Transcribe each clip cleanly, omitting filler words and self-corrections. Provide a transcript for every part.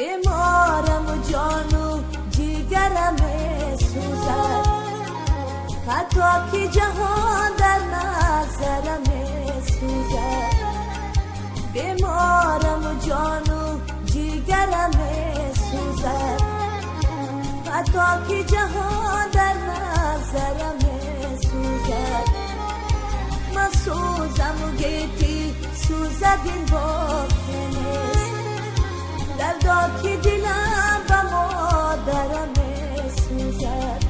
بیمارم و جان و جیگرم سوزد، حتی که جهان در نظرم سوزد. بیمارم و جان و جیگرم سوزد، حتی که جهان در نظرم سوزد. من سوزم و گیتی سوزد این باکنست، دردا که دلم به مادرم سوزد.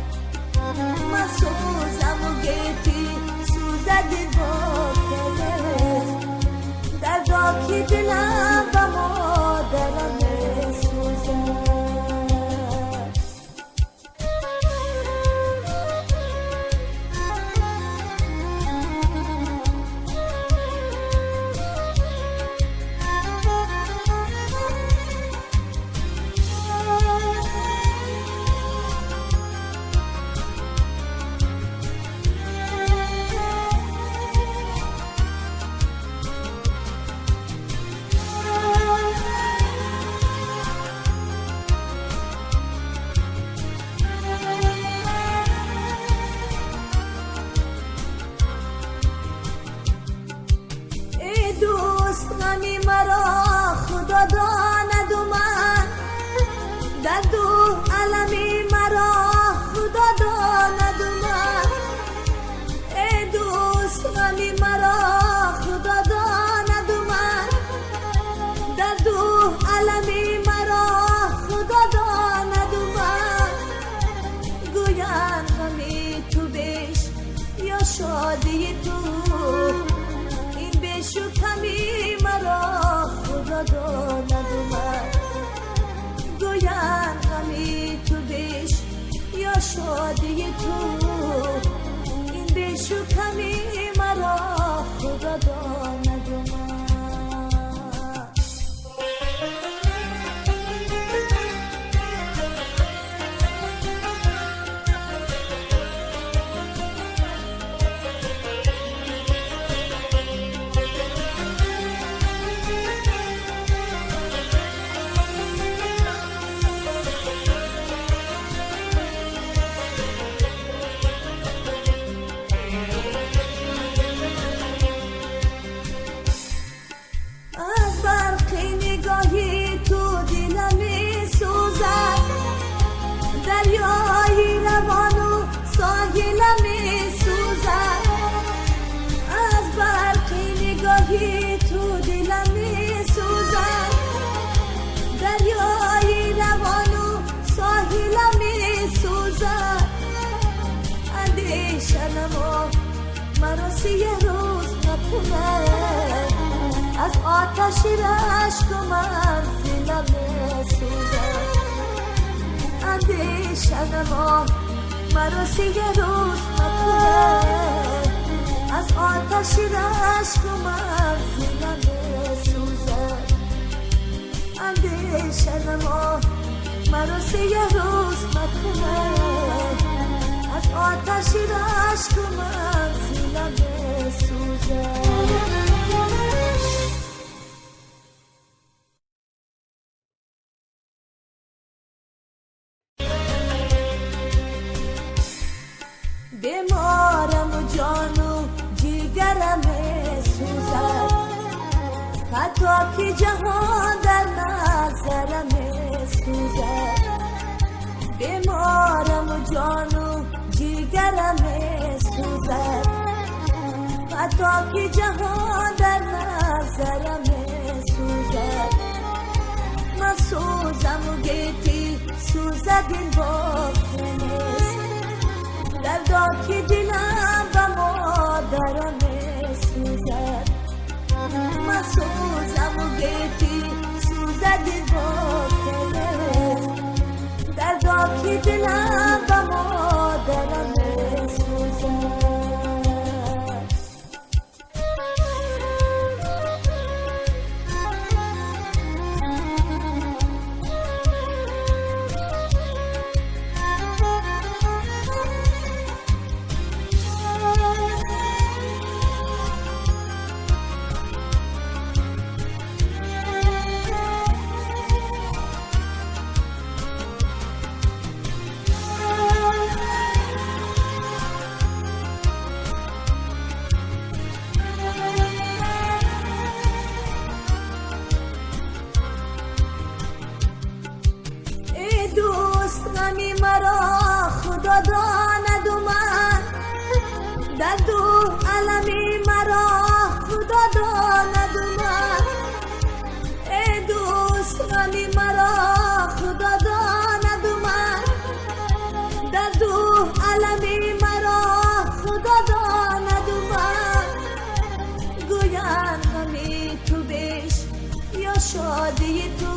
من سوزم و گیتی سوزد این باکنست، دردا که دلم به مادرم سوزد. غمی مرا خدا داند و من، در دو عالمی مرا خدا داند و من. ای دوست غمی مرا خدا داند و من، در دو عالمی مرا خدا داند و من. گویند غمی تو بیش یا شادی تو، این بیش و کمی مرا خدا داند و من. گویند غمی تو بیش یا شادی تو، این بیش و کمی مرا خدا داند و من. دریای روان و ساحلم سوزد، از برق نگاهی تو دلم سوزد. دریای روان و ساحلم سوزد، اندیشنم و مرا سیه روز نکند، از آتش رشک و منزلم سوزد. اندیشنم مرا سیه روز نکند، از آتش رشک و منزلم سوزد. اندیشنم مرا سیه روز نکند، از آتش رشک و منزلم سوزد. بیمارم و جان و جیگرم سوزد، حتی که جهان در نظرم سوزد. بیمارم و جان و جیگرم سوزد، حتی که جهان در نظرم سوزد. من سوزم و گیتی سوزد این باکنست، دردا که دلم به مادرم سوزد. من سوزم و گیتی سوزد این باکنست، دردا که دلم به مادرم سوزد. شادی تو،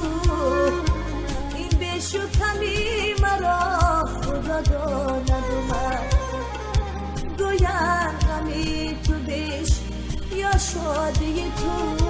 این بشکمی مرا خدا داند اومد. گویند غمی تو بیش یا شادی تو،